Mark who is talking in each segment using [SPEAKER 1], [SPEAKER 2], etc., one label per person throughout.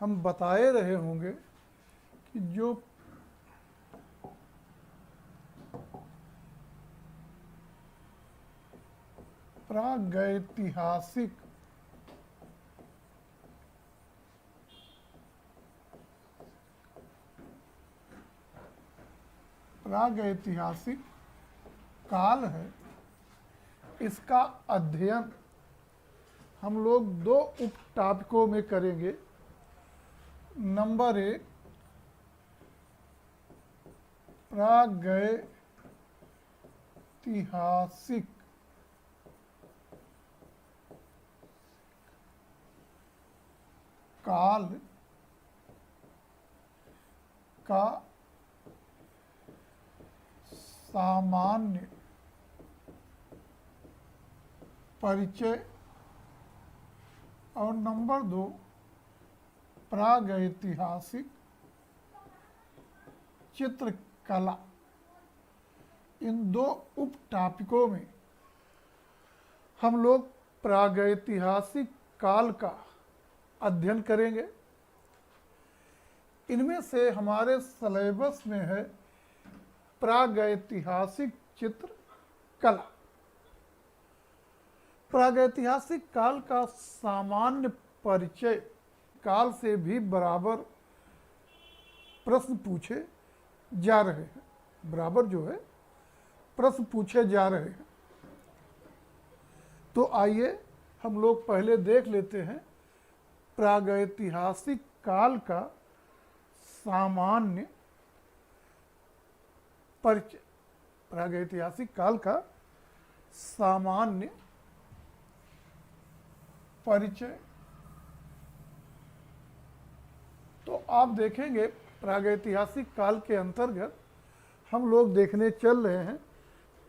[SPEAKER 1] हम बताए रहे होंगे कि जो प्रागैतिहासिक काल है, इसका अध्ययन हम लोग दो उप टॉपिकों में करेंगे। नंबर 1, प्रागैतिहासिक काल का सामान्य परिचय, और नंबर 2, प्रागैतिहासिक चित्रकला। इन दो उप टॉपिकों में हम लोग प्रागैतिहासिक काल का अध्ययन करेंगे। इनमें से हमारे सिलेबस में है प्रागैतिहासिक चित्रकला। प्रागैतिहासिक काल का सामान्य परिचय काल से भी बराबर प्रश्न पूछे जा रहे हैं, बराबर जो है प्रश्न पूछे जा रहे हैं। तो आइए हम लोग पहले देख लेते हैं प्रागैतिहासिक काल का सामान्य परिचय। प्रागैतिहासिक काल का सामान्य परिचय। तो आप देखेंगे प्रागैतिहासिक काल के अंतर्गत हम लोग देखने चल रहे हैं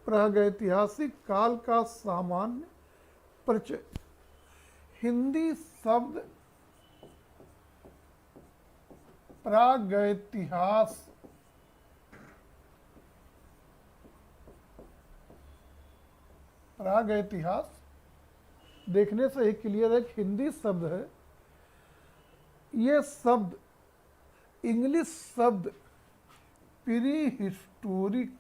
[SPEAKER 1] प्रागैतिहासिक काल का सामान्य परिचय। हिंदी शब्द प्रागैतिहास देखने से ही क्लियर है कि हिंदी शब्द है। ये शब्द इंग्लिश शब्द प्रीहिस्टोरिक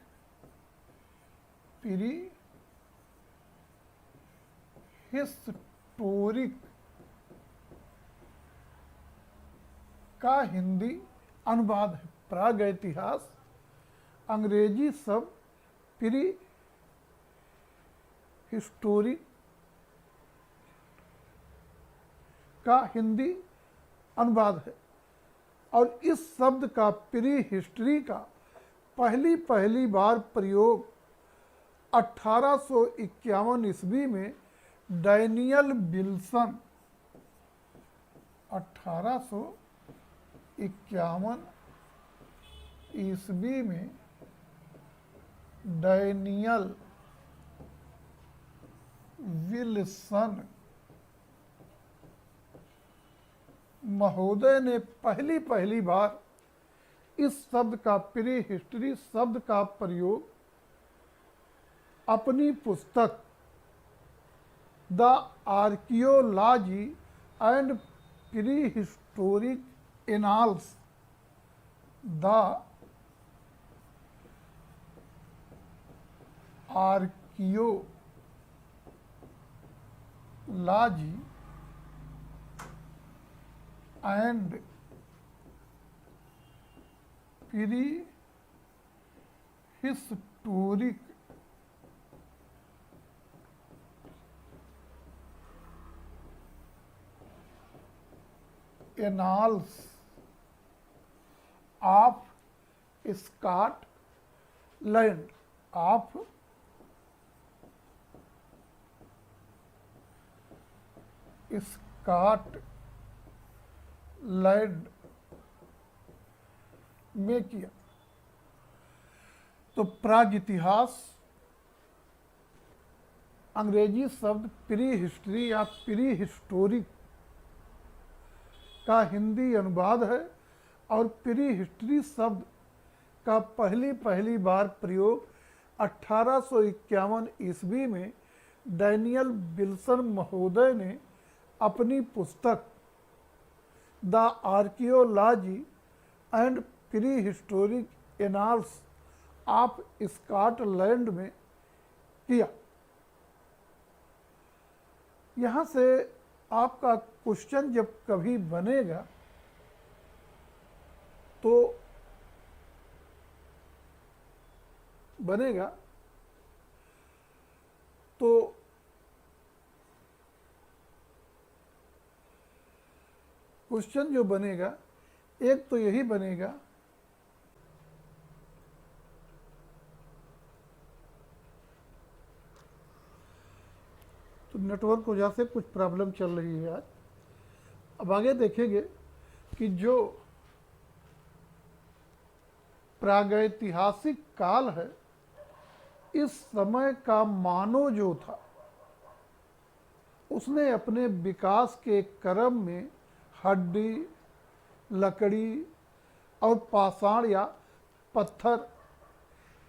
[SPEAKER 1] का हिंदी अनुवाद है। प्रागैतिहास अंग्रेजी शब्द प्रीहिस्टोरिक का हिंदी अनुवाद है, और इस शब्द का प्री हिस्ट्री का पहली बार प्रयोग 1851 ईस्वी में डैनियल विल्सन 1851 ईस्वी में डैनियल विल्सन महोदय ने पहली बार इस शब्द का प्री हिस्ट्री शब्द का प्रयोग अपनी पुस्तक the archaeology and pre historic annals the archaeology and pre historic annals of Scotland Scotland में किया। तो प्रागइतिहास अंग्रेजी शब्द प्री हिस्ट्री या प्री हिस्टोरिक का हिंदी अनुवाद है, और प्री हिस्ट्री शब्द का पहली बार प्रयोग 1851 ईस्वी में डैनियल विल्सन महोदय ने अपनी पुस्तक the archaeology and pre historic annals of Scotland में किया। यहाँ से आपका क्वेश्चन जब कभी बनेगा तो क्वेश्चन जो बनेगा एक तो यही बनेगा तो नेटवर्क वजह से कुछ प्रॉब्लम चल रही है आज। अब आगे देखेंगे कि जो प्रागैतिहासिक काल है, इस समय का मानव जो था उसने अपने विकास के क्रम में हड्डी, लकड़ी और पाषाण या पत्थर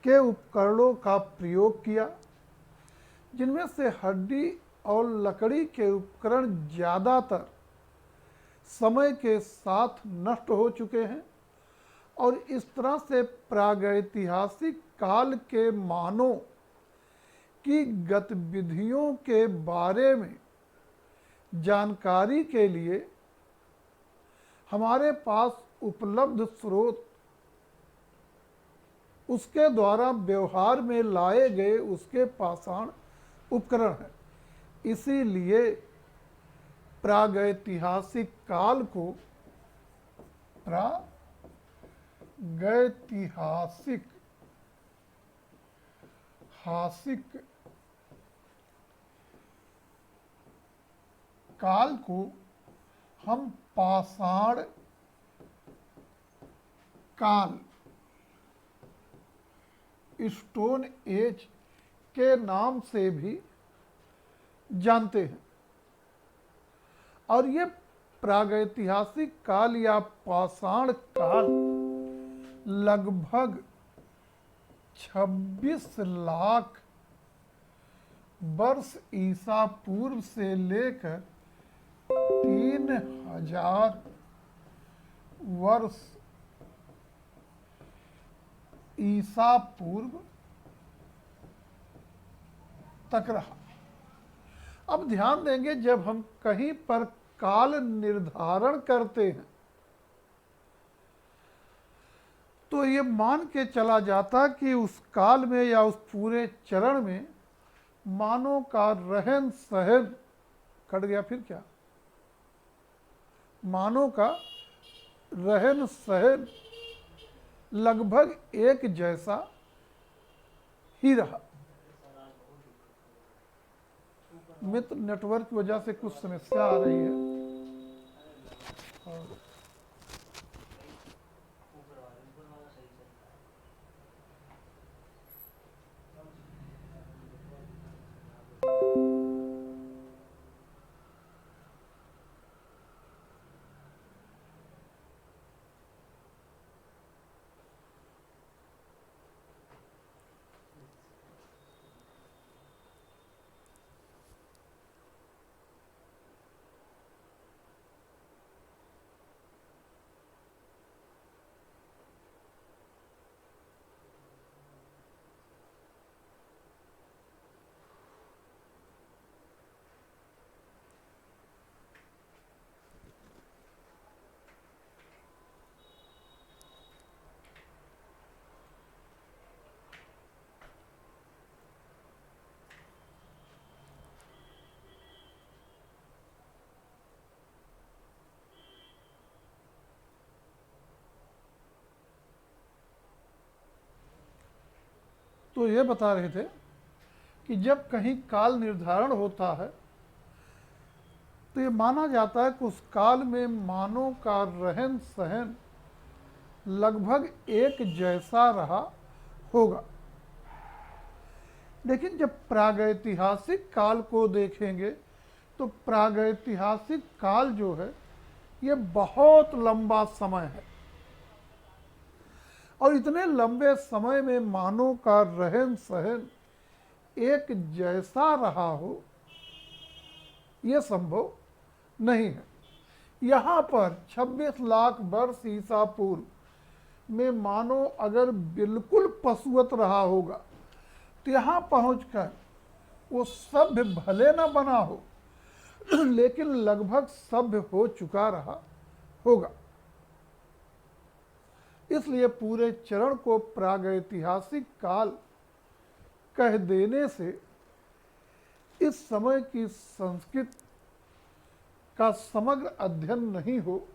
[SPEAKER 1] के उपकरणों का प्रयोग किया, जिनमें से हड्डी और लकड़ी के उपकरण ज़्यादातर समय के साथ नष्ट हो चुके हैं और इस तरह से प्रागैतिहासिक काल के मानव की गतिविधियों के बारे में जानकारी के लिए हमारे पास उपलब्ध स्रोत उसके द्वारा व्यवहार में लाए गए उसके पाषाण उपकरण हैं। इसीलिए प्रागैतिहासिक काल को प्रागैतिहासिक काल को हम पाषाण काल, स्टोन एज के नाम से भी जानते हैं। और ये प्रागैतिहासिक काल या पाषाण काल लगभग 26 लाख वर्ष ईसा पूर्व से लेकर 3000 वर्ष ईसा पूर्व तक रहा। अब ध्यान देंगे, जब हम कहीं पर काल निर्धारण करते हैं तो ये मान के चला जाता कि उस काल में या उस पूरे चरण में मानव का रहन सहन कट गया, फिर क्या, मानव का रहन सहन लगभग एक जैसा ही रहा। मित्र, नेटवर्क की वजह से कुछ समस्या आ रही है। तो ये बता रहे थे कि जब कहीं काल निर्धारण होता है तो ये माना जाता है कि उस काल में मानव का रहन सहन लगभग एक जैसा रहा होगा। लेकिन जब प्रागैतिहासिक काल को देखेंगे तो प्रागैतिहासिक काल जो है ये बहुत लंबा समय है और इतने लंबे समय में मानव का रहन सहन एक जैसा रहा हो, यह संभव नहीं है। यहाँ पर 26 लाख वर्ष ईसा पूर्व में मानो अगर बिल्कुल पशुवत रहा होगा तो यहाँ पहुंचकर वो सभ्य भले न बना हो लेकिन लगभग सभ्य हो चुका रहा होगा। इसलिए पूरे चरण को प्रागैतिहासिक काल कह देने से इस समय की संस्कृति का समग्र अध्ययन नहीं हो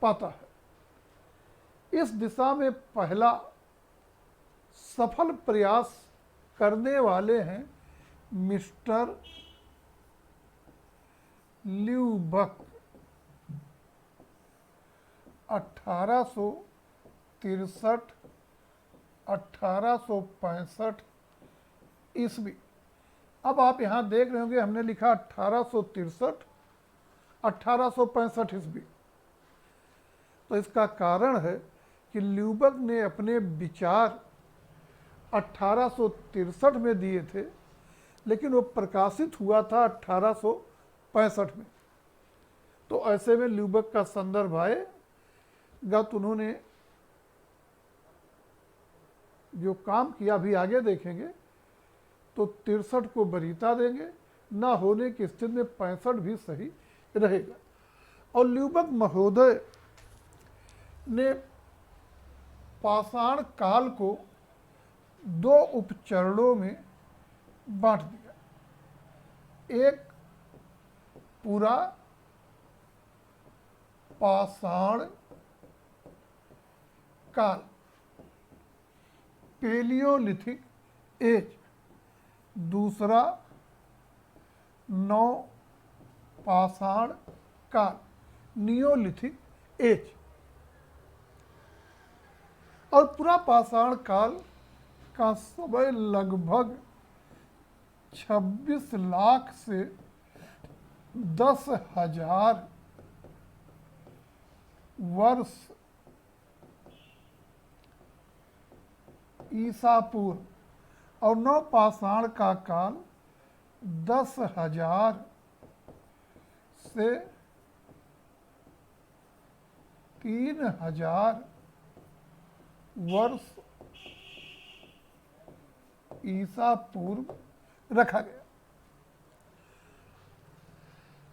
[SPEAKER 1] पाता है। इस दिशा में पहला सफल प्रयास करने वाले हैं मिस्टर ल्यूबक। 1863 1865 ईस्वी। अब आप यहाँ देख रहे होंगे हमने लिखा 1863 1865 ईस्वी। तो इसका कारण है कि ल्यूबक ने अपने विचार 1863 में दिए थे, लेकिन वो प्रकाशित हुआ था 1865 में। तो ऐसे में ल्यूबक का संदर्भ आएगा तो उन्होंने जो काम किया अभी आगे देखेंगे, तो 63 को वरीयता देंगे, ना होने की स्थिति में 65 भी सही रहेगा। और ल्यूबक महोदय ने पाषाण काल को 2 उपचरणों में बांट दिया। एक पूरा पाषाण काल, पेलियोलिथिक एज, दूसरा नव पाषाण काल, नियोलिथिक एज। और पूरा पाषाण काल का समय लगभग 26 लाख से 10,000 वर्ष ईसा पूर्व और नव पाषाण का काल 10,000 से 3,000 वर्ष ईसा पूर्व रखा गया।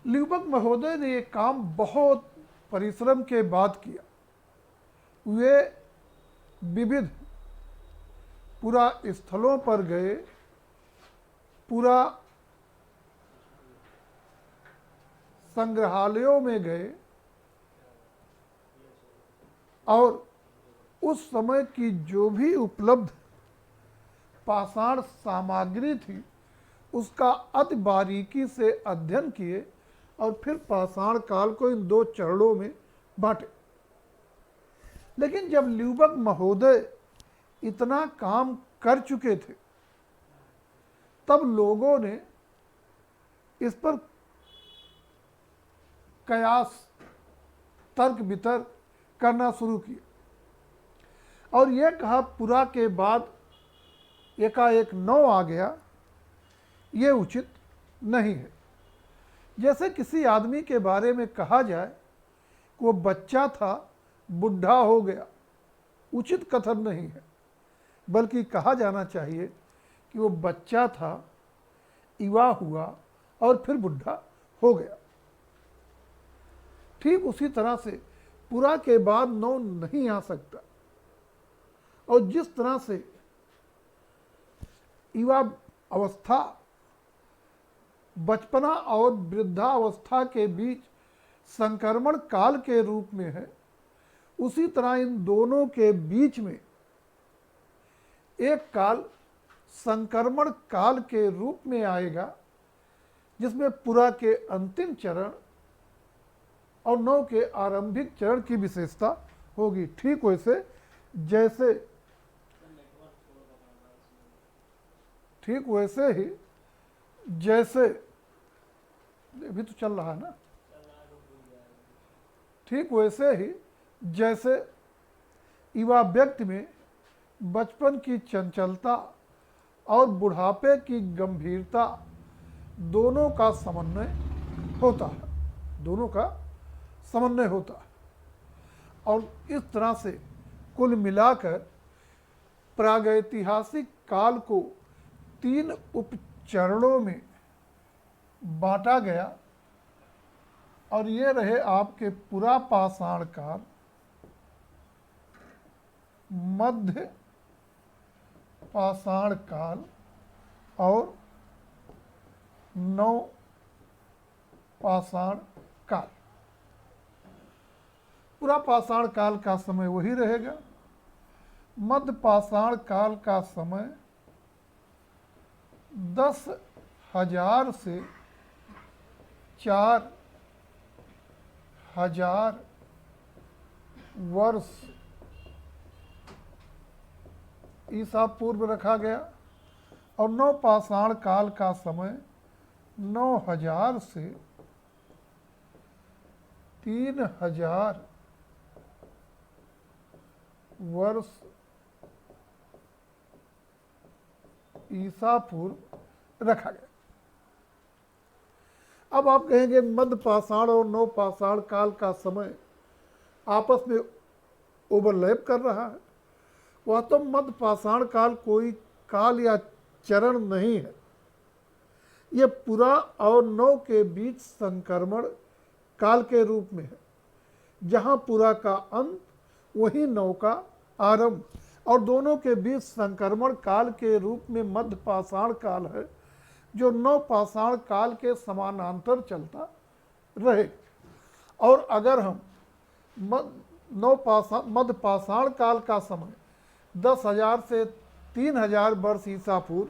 [SPEAKER 1] ल्यूबक महोदय ने ये काम बहुत परिश्रम के बाद किया। वे विविध पूरा स्थलों पर गए, पूरा संग्रहालयों में गए और उस समय की जो भी उपलब्ध पाषाण सामग्री थी उसका अति बारीकी से अध्ययन किए और फिर पाषाण काल को इन 2 चरणों में बांटे। लेकिन जब ल्यूबक महोदय इतना काम कर चुके थे तब लोगों ने इस पर कयास, तर्क वितर्क करना शुरू किया और यह कहा पूरा के बाद एकाएक 9 आ गया, ये उचित नहीं है। जैसे किसी आदमी के बारे में कहा जाए कि वो बच्चा था, बुढ़ा हो गया, उचित कथन नहीं है, बल्कि कहा जाना चाहिए कि वो बच्चा था, युवा हुआ और फिर बुढ़ा हो गया। ठीक उसी तरह से पूरा के बाद 9 नहीं आ सकता। और जिस तरह से युवा अवस्था, बचपना और वृद्धावस्था के बीच संक्रमण काल के रूप में है, उसी तरह इन दोनों के बीच में एक काल संक्रमण काल के रूप में आएगा, जिसमें पूरा के अंतिम चरण और 9 के आरंभिक चरण की विशेषता होगी। ठीक वैसे ही जैसे अभी तो चल रहा है ना, ठीक वैसे ही जैसे युवा व्यक्ति में बचपन की चंचलता और बुढ़ापे की गंभीरता दोनों का समन्वय होता है, दोनों का समन्वय होता है। और इस तरह से कुल मिलाकर प्रागैतिहासिक काल को 3 उपचरणों में बांटा गया और ये रहे आपके पुरापाषाण काल, मध्य पाषाण काल और नवपाषाण काल। पुरापाषाण काल का समय वही रहेगा। मध्य पाषाण काल का समय 10,000 से 4,000 वर्ष ईसा पूर्व रखा गया और नवपाषाण काल का समय 9,000 से 3,000 वर्ष ईसा पूर्व रखा गया। अब आप कहेंगे मध्य पाषाण और नवपाषाण काल का समय आपस में ओवरलैप कर रहा है। वह तो मध्य पाषाण काल कोई काल या चरण नहीं है, ये पुरा और नव के बीच संक्रमण काल के रूप में है। जहाँ पुरा का अंत वहीं नव का आरंभ और दोनों के बीच संक्रमण काल के रूप में मध्य पाषाण काल है, जो नवपाषाण काल के समानांतर चलता रहे। और अगर हम मध्य पाषाण काल का समय 10,000 से 3,000 वर्ष ईसा पूर्व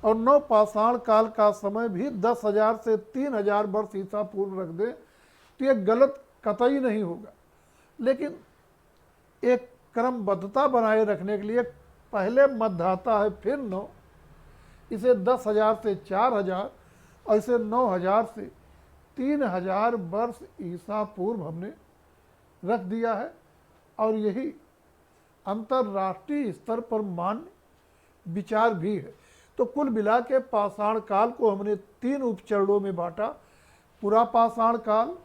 [SPEAKER 1] और नवपाषाण काल का समय भी 10,000 से 3,000 वर्ष ईसा पूर्व रख दें तो ये गलत कतई नहीं होगा। लेकिन एक क्रमबद्धता बनाए रखने के लिए पहले मध्य आता है, फिर नौ, इसे 10,000 से 4,000 और इसे 9,000 से 3,000 वर्ष ईसा पूर्व हमने रख दिया है। और यही अंतर्राष्ट्रीय स्तर पर मान्य विचार भी है। तो कुल मिला के पाषाण काल को हमने 3 उपचरणों में बांटा। पुरापाषाण काल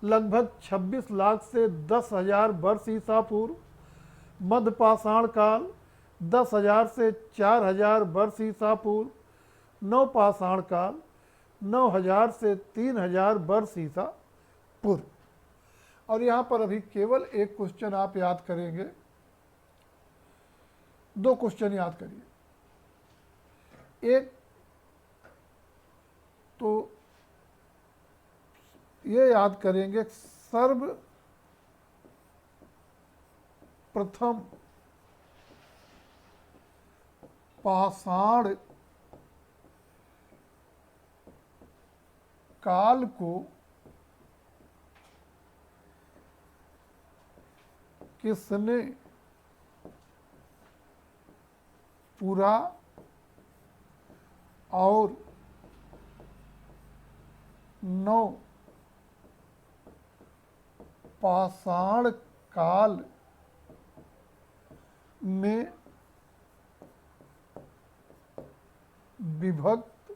[SPEAKER 1] लगभग 26 लाख से 10,000 वर्ष ईसा पूर्व, मध्य पाषाण काल 10,000 से 4,000 वर्ष ईसा पूर्व, नवपाषाण काल 9,000 से 3,000 वर्ष ईसा पूर्व। और यहाँ पर अभी केवल एक क्वेश्चन आप याद करेंगे, 2 क्वेश्चन याद करिए। एक तो ये याद करेंगे, सर्वप्रथम पाषाण काल को किसने पुरा और नव पाषाण काल में विभक्त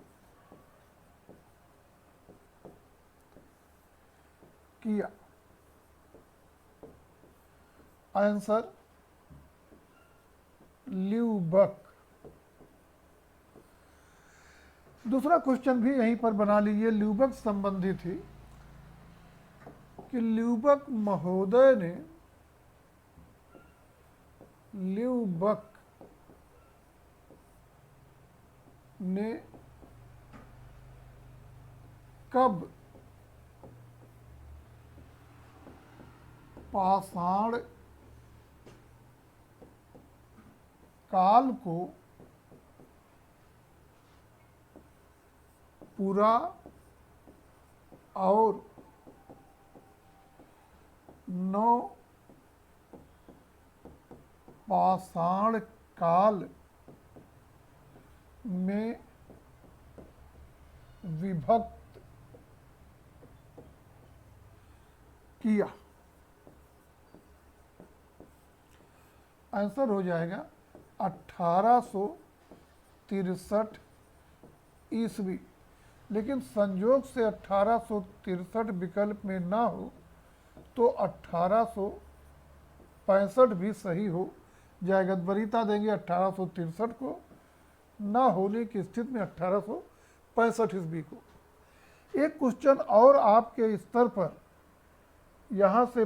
[SPEAKER 1] किया? आंसर ल्यूबक। दूसरा क्वेश्चन भी यहीं पर बना लीजिए, ल्यूबक संबंधी थी कि ल्यूबक महोदय ने कब पाषाण काल को पुरा और नव पाषाण काल में विभक्त किया? आंसर हो जाएगा 1863 ईस्वी। लेकिन संयोग से 1863 विकल्प में ना हो तो 1865 भी सही हो जाएगा। वरीयता देंगे 1863 को, ना होने की स्थिति में 1865 ईस्वी को। एक क्वेश्चन और आपके स्तर पर यहाँ से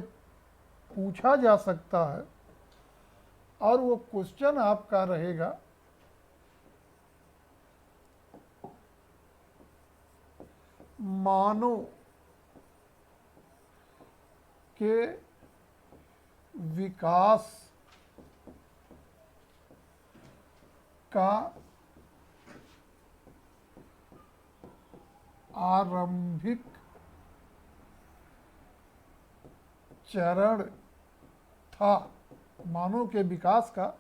[SPEAKER 1] पूछा जा सकता है, और वो क्वेश्चन आपका रहेगा मानव के विकास का आरंभिक चरण था। मानव के विकास का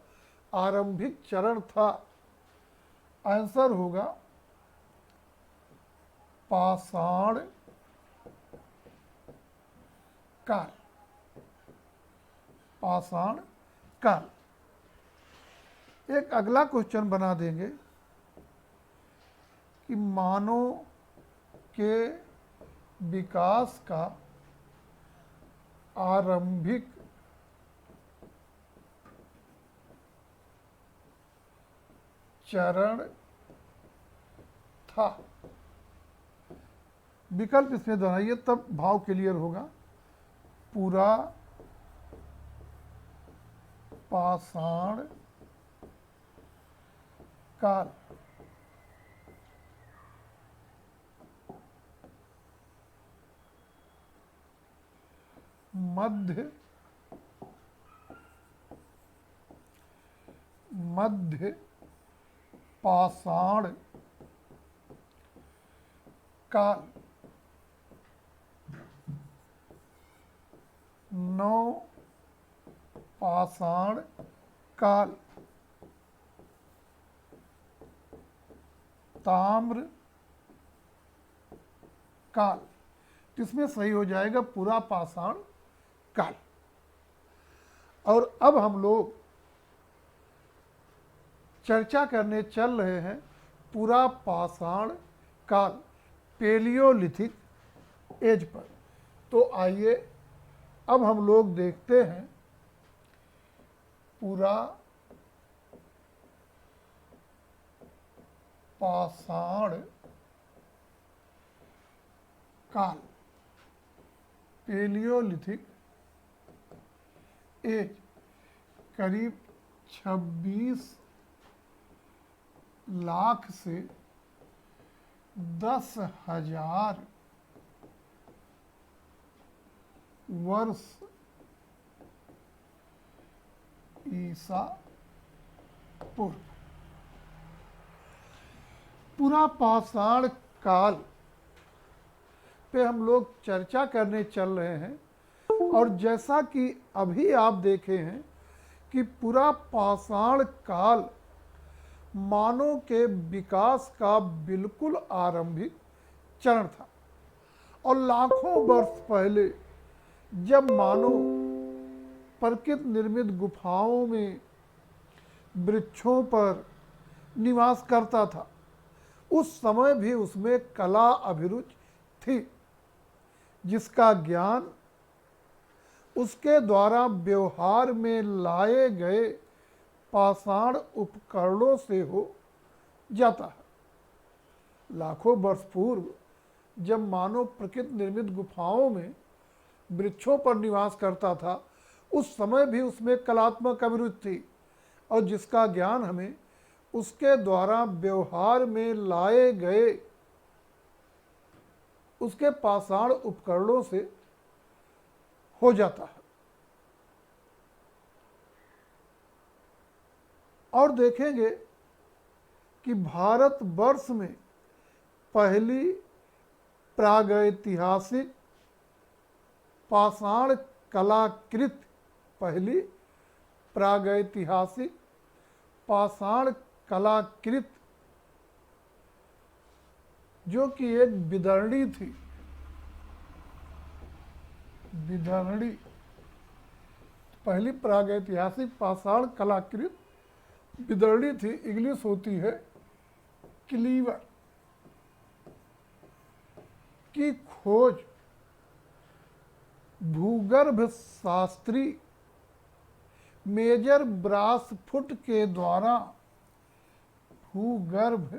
[SPEAKER 1] आरंभिक चरण था। आंसर होगा पाषाण काल। पाषाण काल। एक अगला क्वेश्चन बना देंगे कि मानव के विकास का आरंभिक चरण था। विकल्प इसमें दोहराइए, तब भाव क्लियर होगा। पूरा पाषाण काल। मध्य पाषाण काल। नव पाषाण काल। ताम्र काल। इसमें सही हो जाएगा पूरा पाषाण काल। और अब हम लोग चर्चा करने चल रहे हैं पूरा पाषाण काल, पेलियोलिथिक एज पर। तो आइए अब हम लोग देखते हैं पूरा पाषाण काल, पेलियोलिथिक एज, करीब 26 लाख से 10,000 वर्ष ईसा पूर्व। पूरा पाषाण काल पे हम लोग चर्चा करने चल रहे हैं। और जैसा कि अभी आप देखे हैं कि पूरा पाषाण काल मानव के विकास का बिल्कुल आरंभिक चरण था। और लाखों वर्ष पहले जब मानव प्रकृति निर्मित गुफाओं में, वृक्षों पर निवास करता था, उस समय भी उसमें कला अभिरुचि थी, जिसका ज्ञान उसके द्वारा व्यवहार में लाए गए पाषाण उपकरणों से हो जाता है। लाखों वर्ष पूर्व जब मानव प्रकृति निर्मित गुफाओं में, वृक्षों पर निवास करता था, उस समय भी उसमें कलात्मक अभिरुचि थी, और जिसका ज्ञान हमें उसके द्वारा व्यवहार में लाए गए उसके पाषाण उपकरणों से हो जाता है। और देखेंगे कि भारतवर्ष में पहली प्रागैतिहासिक पाषाण कलाकृति, पहली प्रागैतिहासिक पाषाण कलाकृति जो कि एक विदर्णी थी, विदर्णी, पहली प्रागैतिहासिक पाषाण कलाकृति विदर्णी थी। इंग्लिश होती है क्लीवर, की खोज भूगर्भ शास्त्री मेजर ब्रासफुट के द्वारा भूगर्भ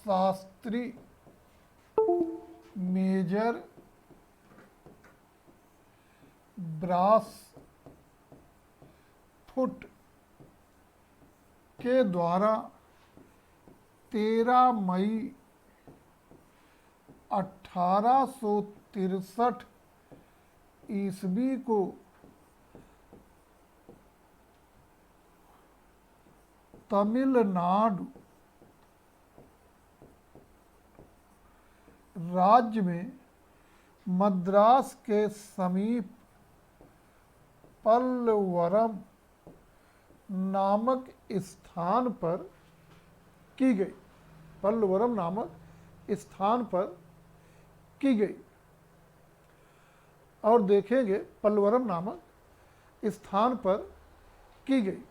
[SPEAKER 1] शास्त्री मेजर ब्रासफुट के द्वारा 13 मई 1863 ईस्वी को तमिलनाडु राज्य में मद्रास के समीप पल्लवरम नामक स्थान पर की गई। पल्लवरम नामक स्थान पर की गई। और देखेंगे पल्लवरम नामक स्थान पर की गई।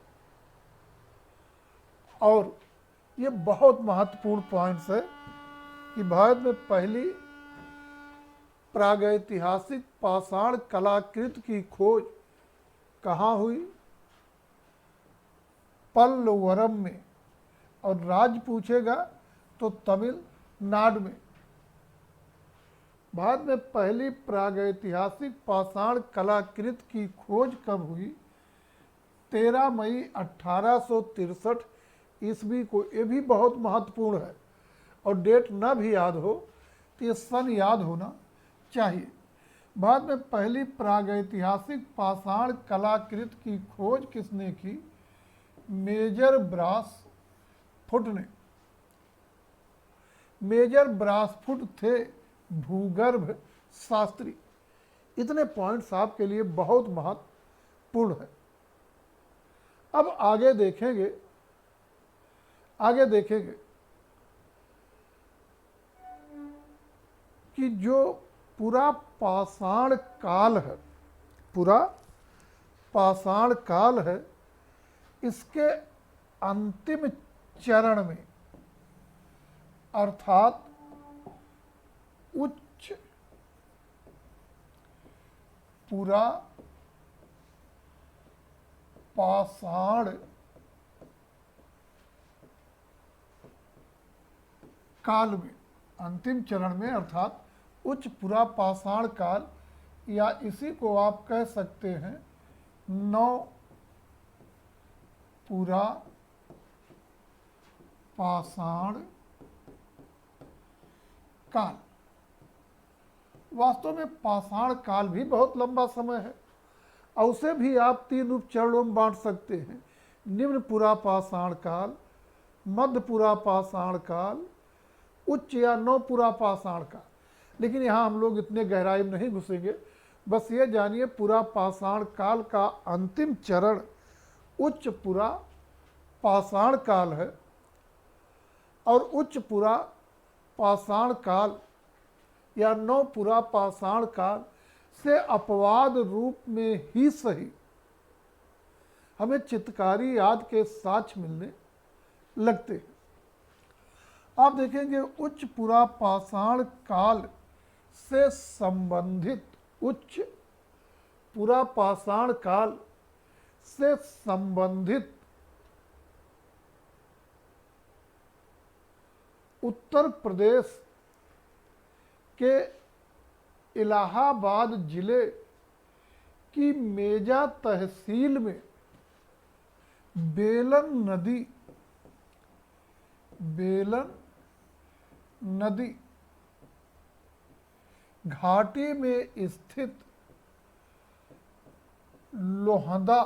[SPEAKER 1] और ये बहुत महत्वपूर्ण पॉइंट्स है कि भारत में पहली प्रागैतिहासिक पाषाण कलाकृति की खोज कहाँ हुई? पल्लवरम में। और राज्य पूछेगा तो तमिलनाडु में। भारत में पहली प्रागैतिहासिक पाषाण कलाकृति की खोज कब हुई? 13 मई 1863 ईस्वी को। ये भी बहुत महत्वपूर्ण है और डेट न भी याद हो तो ये सन याद होना चाहिए। भारत में पहली प्रागैतिहासिक पाषाण कलाकृति की खोज किसने की? मेजर ब्रासफुट ने। मेजर ब्रासफुट थे भूगर्भ शास्त्री। इतने पॉइंट्स आपके लिए बहुत महत्वपूर्ण है। अब आगे देखेंगे कि जो पूरा पाषाण काल है, पूरा पाषाण काल है, इसके अंतिम चरण में अर्थात उच्च पूरा पाषाण काल में, अंतिम चरण में अर्थात उच्च पुरा पाषाण काल, या इसी को आप कह सकते हैं नव पुरा पाषाण काल। वास्तव में पाषाण काल भी बहुत लंबा समय है और उसे भी आप 3 उपचरणों में बांट सकते हैं। निम्न पुरा पाषाण काल, मध्य पुरा पाषाण काल, उच्च या नव पुरा पाषाण काल। लेकिन यहाँ हम लोग इतने गहराई में नहीं घुसेंगे। बस ये जानिए पुरा पाषाण काल का अंतिम चरण उच्च पुरा पाषाण काल है और उच्च पुरा पाषाण काल या नव पुरा पाषाण काल से अपवाद रूप में ही सही हमें चित्रकारी याद के साक्ष्य मिलने लगते हैं। आप देखेंगे उच्च पुरा पाषाण काल से संबंधित, उच्च पुरा पाषाण काल से संबंधित उत्तर प्रदेश के इलाहाबाद जिले की मेजा तहसील में बेलन नदी घाटी में स्थित लोहंदा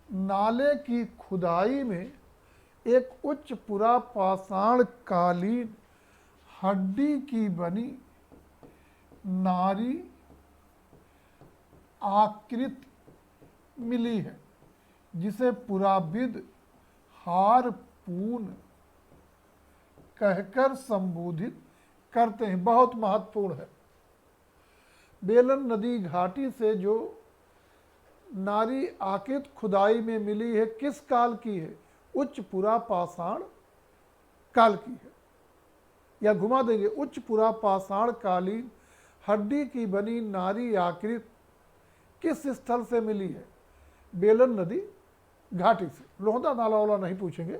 [SPEAKER 1] नाले की खुदाई में एक उच्च पुरा पाषाण कालीन हड्डी की बनी नारी आकृति मिली है, जिसे पुराविद हारपून कहकर संबोधित करते हैं। बहुत महत्वपूर्ण है। बेलन नदी घाटी से जो नारी आकृति खुदाई में मिली है, किस काल की है? उच्च पुरा पाषाण काल की है। या घुमा देंगे, उच्च पुरा पाषाण कालीन हड्डी की बनी नारी आकृति किस स्थल से मिली है? बेलन नदी घाटी से। लोहदा नाला वाला नहीं पूछेंगे।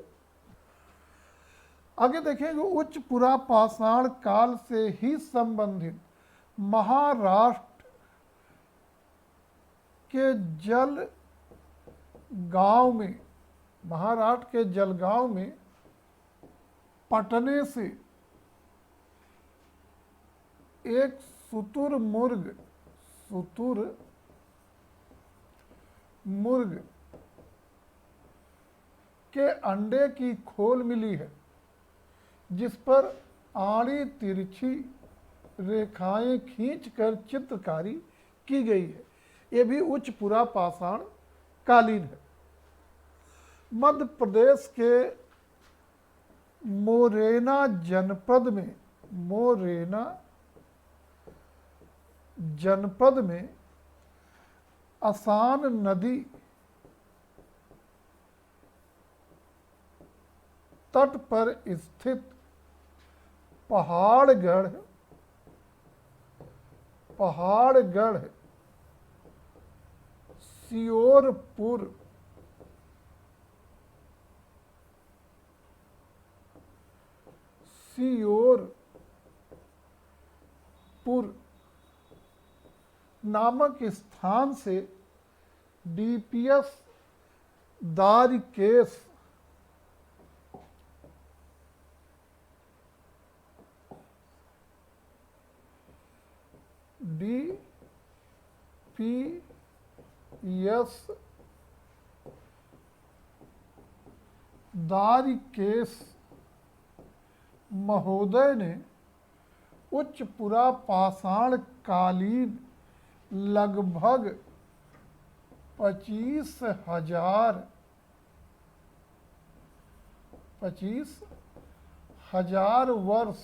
[SPEAKER 1] आगे देखेंगे, उच्च पुरा पाषाण काल से ही संबंधित महाराष्ट्र के जल गांव में, महाराष्ट्र के जलगांव में पटने से एक शुतुरमुर्ग के अंडे की खोल मिली है, जिस पर आड़ी तिरछी रेखाएं खींचकर चित्रकारी की गई है। ये भी उच्च पुरा पाषाण कालीन है। मध्य प्रदेश के मोरेना जनपद में आसान नदी तट पर स्थित पहाड़गढ़ सियोरपुर नामक स्थान से डीपीएस दारिकेश महोदय ने उच्च पुरा पाषाण कालीन लगभग 25,000 वर्ष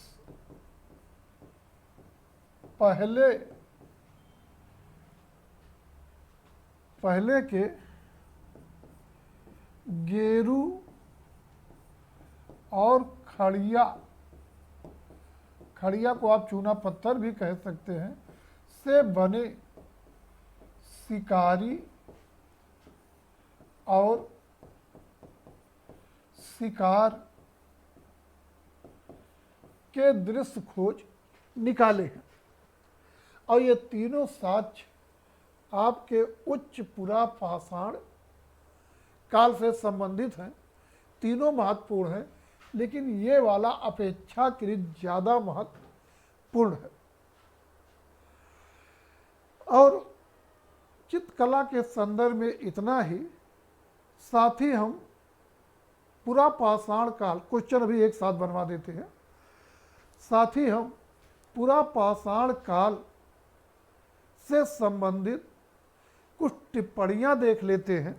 [SPEAKER 1] पहले के गेरू और खड़िया को आप चूना पत्थर भी कह सकते हैं, से बने शिकारी और शिकार के दृश्य खोज निकाले हैं। और ये तीनों साक्ष्य आपके उच्च पुरा पाषाण काल से संबंधित हैं। तीनों महत्वपूर्ण हैं, लेकिन ये वाला अपेक्षाकृत ज़्यादा महत्वपूर्ण है। और चित्रकला के संदर्भ में इतना ही। साथ ही हम पुरा पाषाण काल, क्वेश्चन अभी एक साथ बनवा देते हैं, साथ ही हम पुरा पाषाण काल से संबंधित कुछ टिप्पणियां देख लेते हैं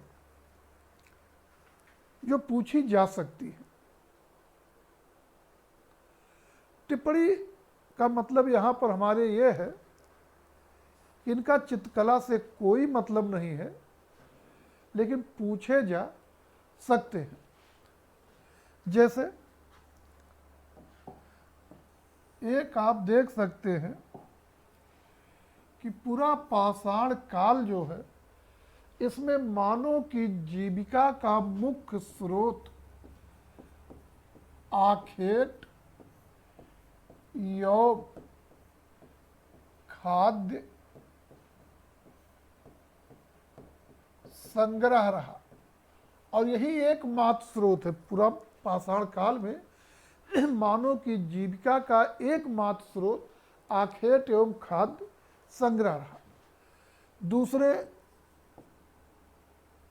[SPEAKER 1] जो पूछी जा सकती है। टिप्पणी का मतलब यहाँ पर हमारे ये है कि इनका चित्रकला से कोई मतलब नहीं है, लेकिन पूछे जा सकते हैं। जैसे एक आप देख सकते हैं कि पूरा पाषाण काल जो है, इसमें मानव की जीविका का मुख्य स्रोत आखेट, यौग, खाद्य संग्रह रहा, और यही एकमात्र स्रोत है। पूरा पाषाण काल में मानव की जीविका का एकमात्र स्रोत आखेट एवं खाद्य संग्रह रहा। दूसरे,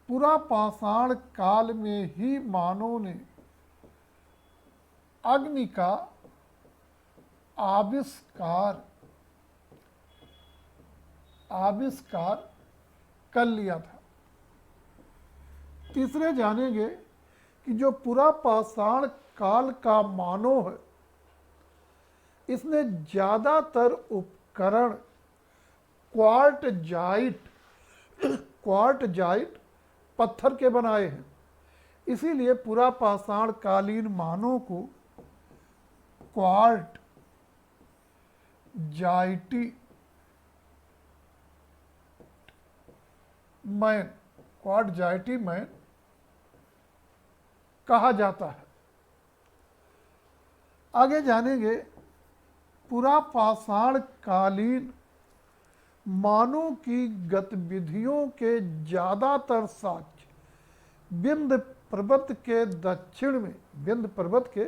[SPEAKER 1] पूरा पाषाण काल में ही मानव ने अग्नि का आविष्कार कर लिया था। तीसरे, जानेंगे कि जो पूरा पाषाण काल का मानव है, इसने ज़्यादातर उपकरण क्वार्टजाइट पत्थर के बनाए हैं। इसीलिए पूरा पाषाण कालीन मानव को क्वार्ट जाइटी मैन, क्वाड जाइटी मैन कहा जाता है। आगे जानेंगे पुरापाषाण कालीन मानव की गतिविधियों के ज़्यादातर साक्ष्य विंध्य पर्वत के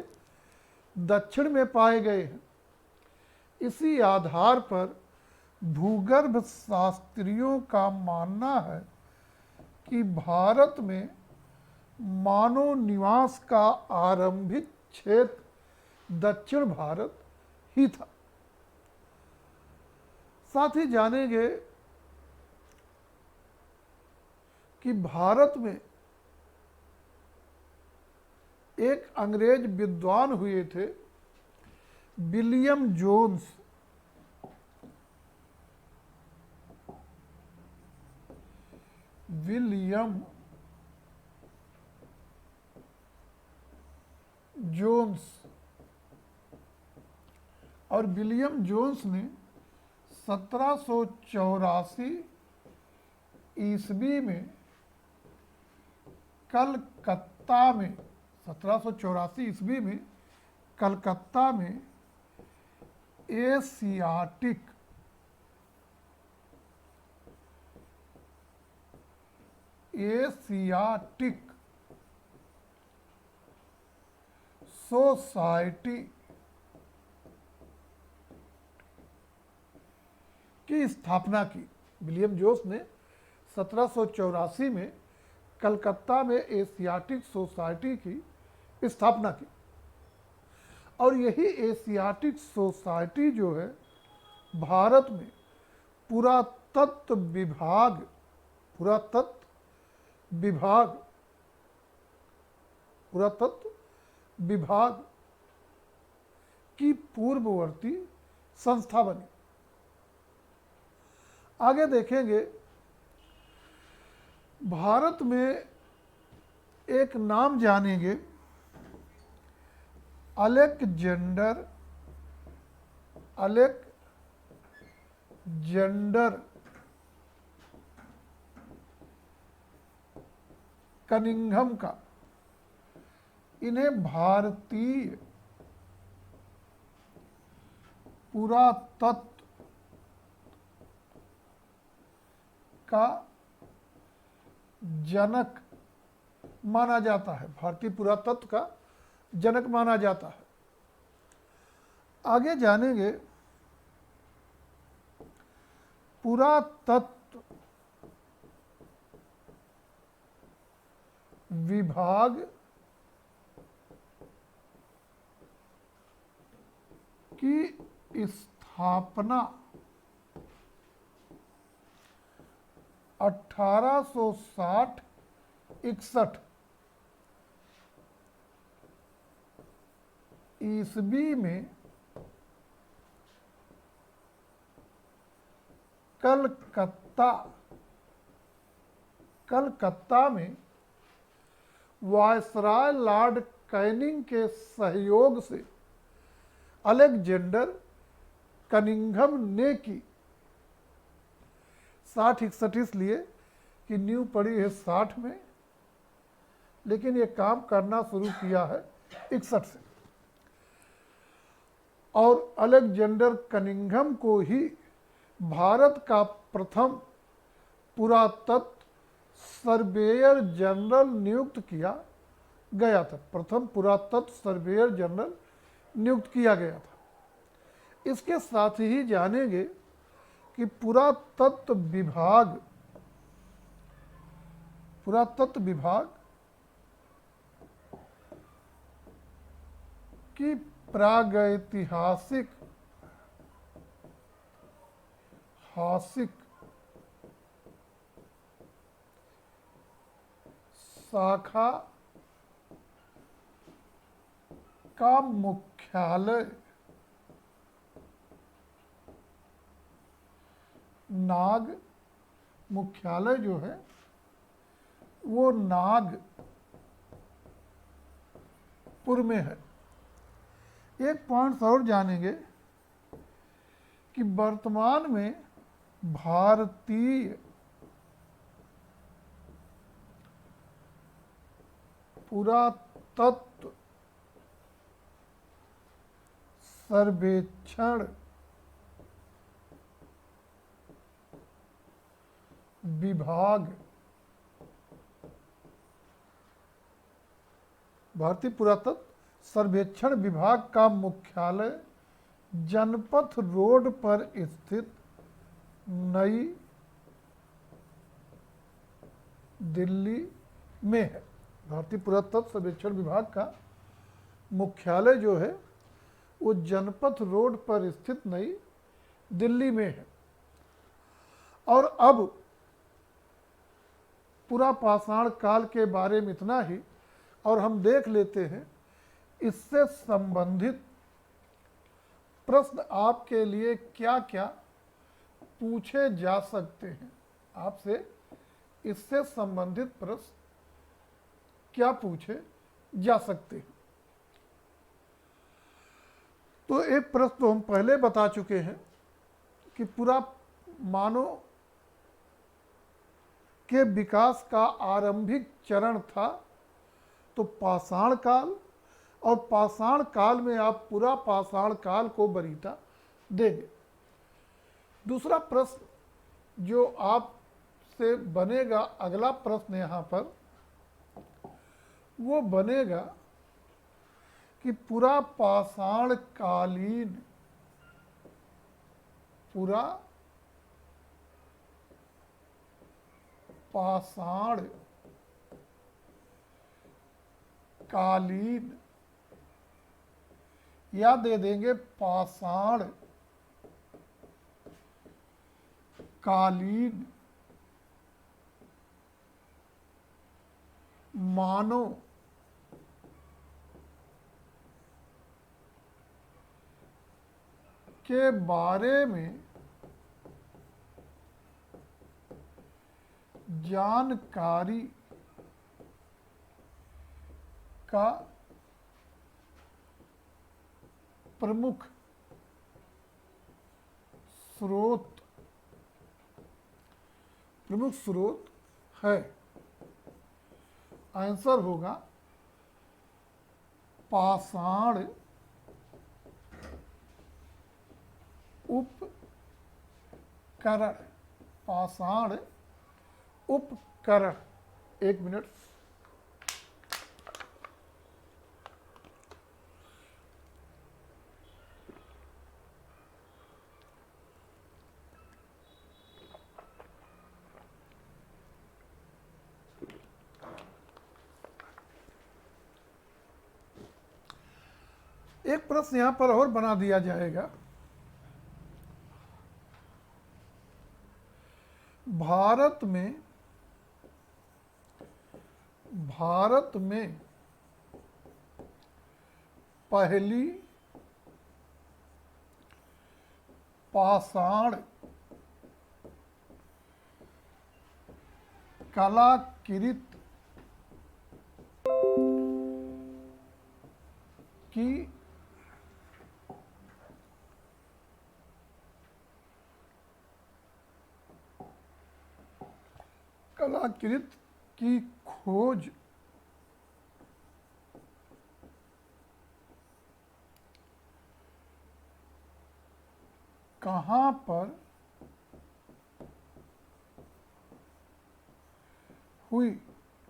[SPEAKER 1] दक्षिण में पाए गए हैं। इसी आधार पर भूगर्भ शास्त्रियों का मानना है कि भारत में मानव निवास का आरंभिक क्षेत्र दक्षिण भारत ही था। साथ ही जानेंगे कि भारत में एक अंग्रेज विद्वान हुए थे, विलियम जोन्स। विलियम जोन्स, और विलियम जोन्स ने 1784 ईस्वी में कलकत्ता में 1784 ईस्वी में कलकत्ता में एशियाटिक सोसाइटी की स्थापना की। विलियम जोन्स ने 1784 में कलकत्ता में एशियाटिक सोसाइटी की स्थापना की, और यही एशियाटिक सोसाइटी जो है भारत में पुरातत्व विभाग की पूर्ववर्ती संस्था बनी। आगे देखेंगे भारत में एक नाम जानेंगे, अलेक्जेंडर कनिंघम का। इन्हें भारतीय पुरातत्व का जनक माना जाता है, भारतीय पुरातत्व का जनक माना जाता है। आगे जानेंगे पुरातत्व विभाग की स्थापना 1860-61 ईस्वी में कलकत्ता में वायसराय लॉर्ड कैनिंग के सहयोग से अलेक्जेंडर कनिंघम ने की। 60-61 इसलिए कि न्यू पड़ी है 60 में, लेकिन ये काम करना शुरू किया है 61 से। और अलेक्जेंडर कनिंघम को ही भारत का प्रथम पुरातत्व सर्वेयर जनरल नियुक्त किया गया था। प्रथम पुरातत्व सर्वेयर जनरल नियुक्त किया गया था। इसके साथ ही जानेंगे कि पुरातत्व विभाग की प्रागैतिहासिक शाखा का मुख्यालय जो है वो नागपुर में है। एक पॉइंट और जानेंगे कि वर्तमान में भारतीय पुरातत्व सर्वेक्षण विभाग, भारतीय पुरातत्व सर्वेक्षण विभाग का मुख्यालय जनपथ रोड पर स्थित नई दिल्ली में है। भारतीय पुरातत्व सर्वेक्षण विभाग का मुख्यालय जो है वो जनपथ रोड पर स्थित नई दिल्ली में है। और अब पूरा पाषाण काल के बारे में इतना ही, और हम देख लेते हैं इससे संबंधित प्रश्न आपके लिए क्या क्या पूछे जा सकते हैं। आपसे इससे संबंधित प्रश्न क्या पूछे जा सकते हैं। तो एक प्रश्न तो हम पहले बता चुके हैं कि पूरा मानव के विकास का आरंभिक चरण था तो पाषाण काल, और पाषाण काल में आप पूरा पाषाण काल को वरीयता देंगे। दूसरा प्रश्न जो आपसे बनेगा, अगला प्रश्न यहाँ पर वो बनेगा कि पूरा पाषाण कालीन, पूरा पाषाण कालीन, या दे देंगे पाषाण कालीन मानव के बारे में जानकारी का प्रमुख स्रोत है। आंसर होगा पाषाण उपकरण, पाषाण उपकरण। एक मिनट, एक प्रश्न यहां पर और बना दिया जाएगा। भारत में पहली पाषाण कलाकृति की खोज कहाँ पर हुई,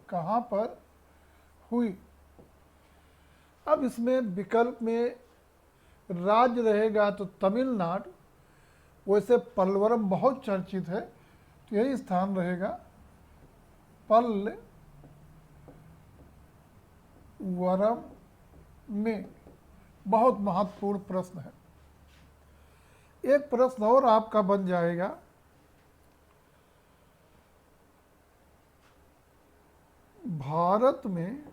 [SPEAKER 1] कहाँ पर हुई। अब इसमें विकल्प में राज्य रहेगा तो तमिलनाडु, वैसे पल्लवरम बहुत चर्चित है तो यही स्थान रहेगा, पल्लवरम में। बहुत महत्वपूर्ण प्रश्न है। एक प्रश्न और आपका बन जाएगा, भारत में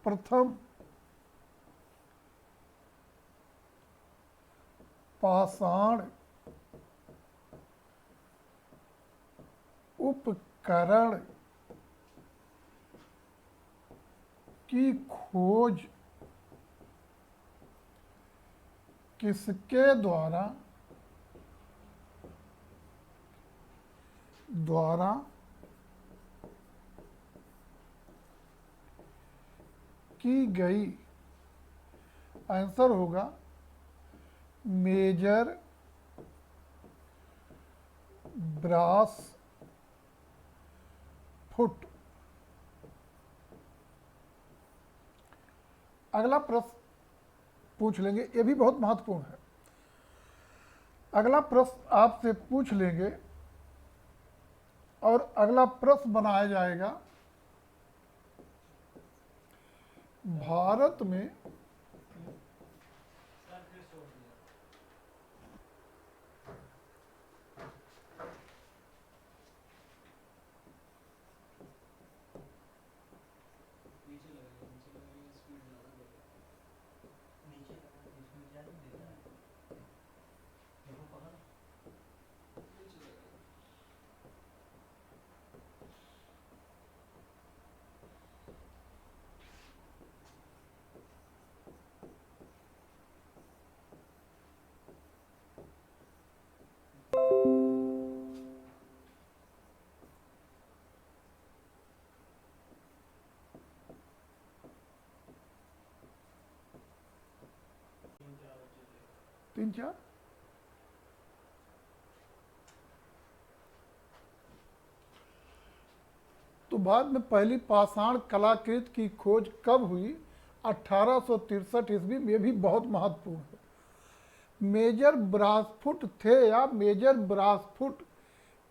[SPEAKER 1] प्रथम पाषाण उपकरण की खोज किसके द्वारा की गई? आंसर होगा मेजर ब्रास फुट। अगला प्रश्न पूछ लेंगे, ये भी बहुत महत्वपूर्ण है। अगला प्रश्न आपसे पूछ लेंगे और अगला प्रश्न बनाया जाएगा, भारत में तीन चार तो बाद में पहली पाषाण कलाकृति की खोज कब हुई? 1863 ईस्वी में। भी बहुत महत्वपूर्ण है। मेजर ब्रासफुट थे या मेजर ब्रासफुट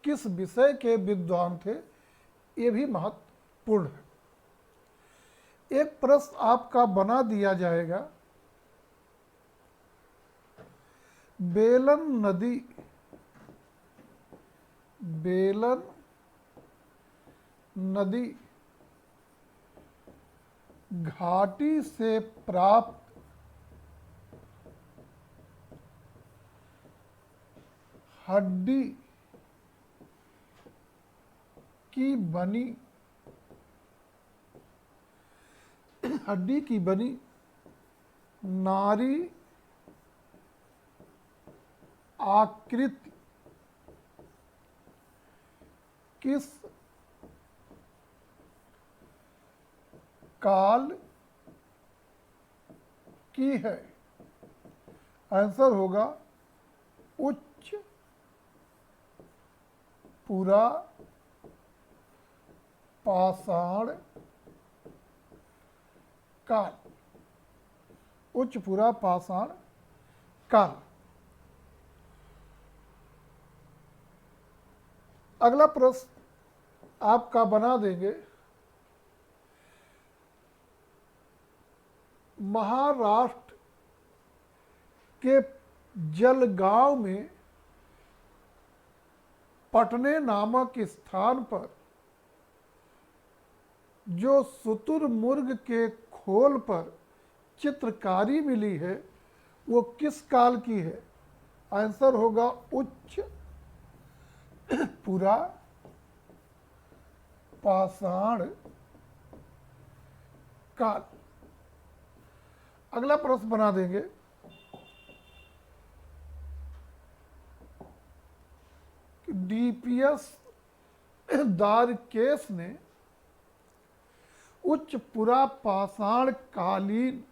[SPEAKER 1] किस विषय के विद्वान थे? ये भी महत्वपूर्ण है। एक प्रश्न आपका बना दिया जाएगा, बेलन नदी घाटी से प्राप्त हड्डी की बनी नारी आकृति किस काल की है? आंसर होगा उच्च पुरा पाषाण काल। उच्च पुरा पाषाण काल। अगला प्रश्न आपका बना देंगे, महाराष्ट्र के जलगांव में पटने नामक स्थान पर जो शुतुरमुर्ग के खोल पर चित्रकारी मिली है वो किस काल की है? आंसर होगा उच्च पुरा पाषाण काल। अगला प्रश्न बना देंगे, डीपीएस द्वारकेश ने उच्च पुरा पाषाण कालीन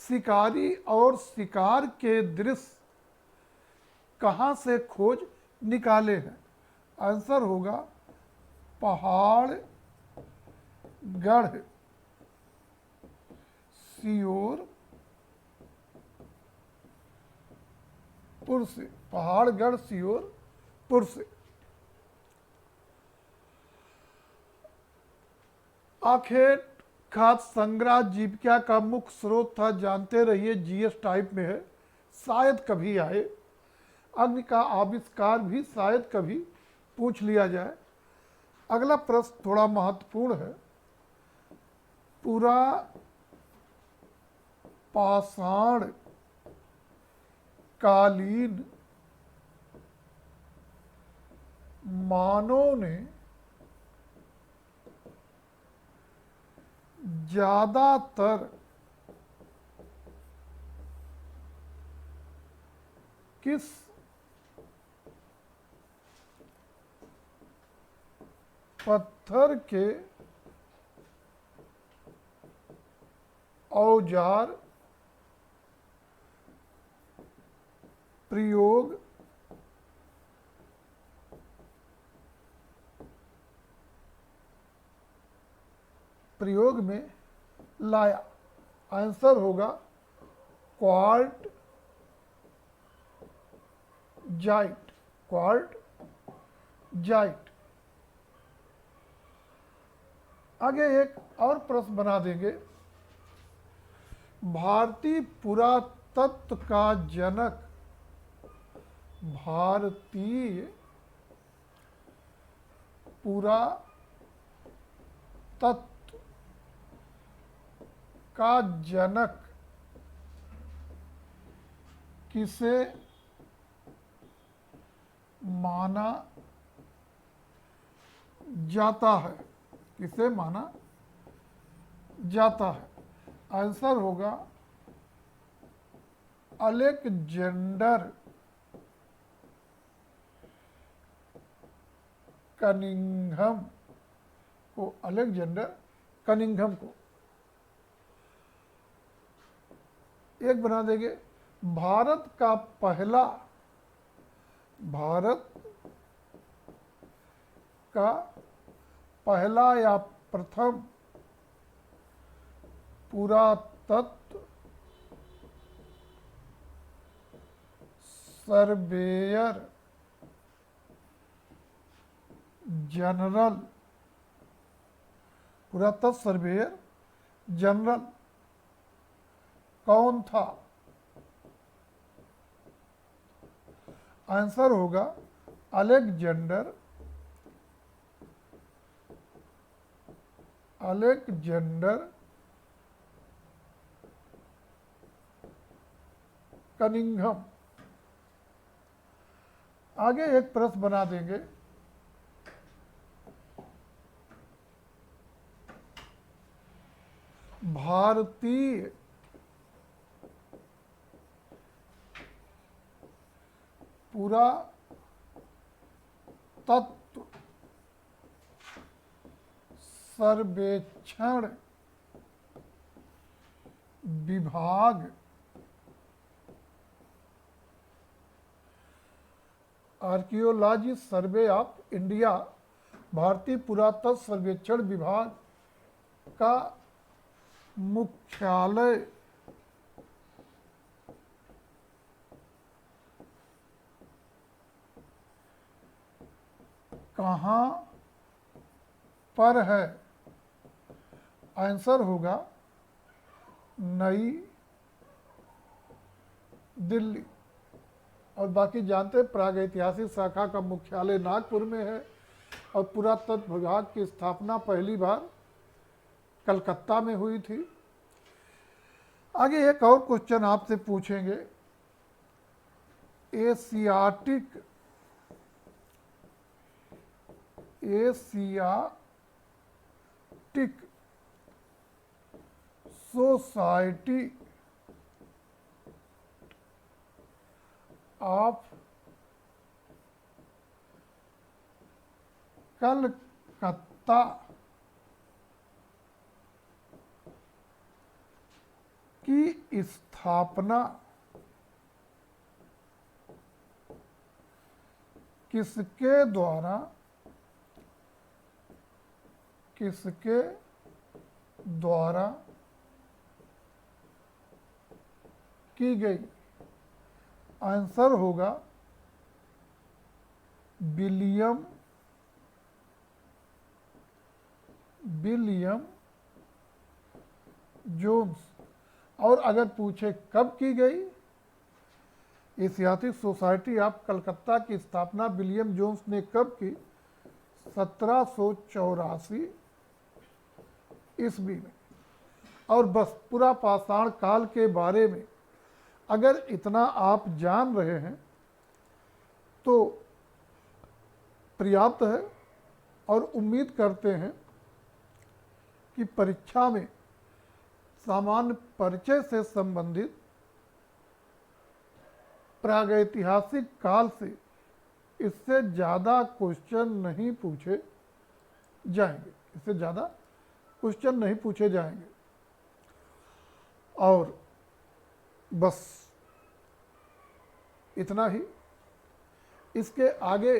[SPEAKER 1] शिकारी और शिकार के दृश्य कहाँ से खोज निकाले हैं? आंसर होगा पहाड़गढ़ सियोरपुर से। पहाड़गढ़ सियोरपुर से। आखेट खाद्य संग्रह जीविका का मुख्य स्रोत था, जानते रहिए, जीएस टाइप में है, शायद कभी आए। अग्नि का आविष्कार भी शायद कभी पूछ लिया जाए। अगला प्रश्न थोड़ा महत्वपूर्ण है, पूरा पाषाण कालीन मानव ने ज्यादातर किस पत्थर के औजार प्रयोग में लाया? आंसर होगा क्वार्ट जाइट। आगे एक और प्रश्न बना देंगे। भारतीय पुरातत्व का जनक, भारतीय पुरातत्व का जनक किसे माना जाता है? किसे माना जाता है? आंसर होगा अलेक्जेंडर कनिंघम को। अलेक्जेंडर कनिंघम को। एक बना देंगे, भारत का पहला या प्रथम पुरातत्व सर्वेयर जनरल, पुरातत्व सर्वेयर जनरल कौन था? आंसर होगा अलेक्जेंडर कनिंघम। आगे एक प्रश्न बना देंगे। भारतीय पुरातत्व सर्वेक्षण विभाग आर्कियोलॉजी सर्वे ऑफ इंडिया, भारतीय पुरातत्व सर्वेक्षण विभाग का मुख्यालय कहाँ पर है? आंसर होगा नई दिल्ली। और बाकी जानते हैं प्रागैतिहासिक शाखा का मुख्यालय नागपुर में है और पुरातत्व विभाग की स्थापना पहली बार कलकत्ता में हुई थी। आगे एक और क्वेश्चन आपसे पूछेंगे। एशियाटिक सोसाइटी ऑफ कलकत्ता की स्थापना किसके द्वारा की गई? आंसर होगा विलियम जोन्स। और अगर पूछे कब की गई, एशियाटिक सोसाइटी ऑफ कलकत्ता की स्थापना विलियम जोन्स ने कब की? 1784 ईस्वी में। और बस पूरा पाषाण काल के बारे में अगर इतना आप जान रहे हैं तो पर्याप्त है। और उम्मीद करते हैं कि परीक्षा में सामान्य परिचय से संबंधित प्रागैतिहासिक काल से इससे ज़्यादा क्वेश्चन नहीं पूछे जाएंगे, इससे ज़्यादा क्वेश्चन नहीं पूछे जाएंगे। और बस इतना ही। इसके आगे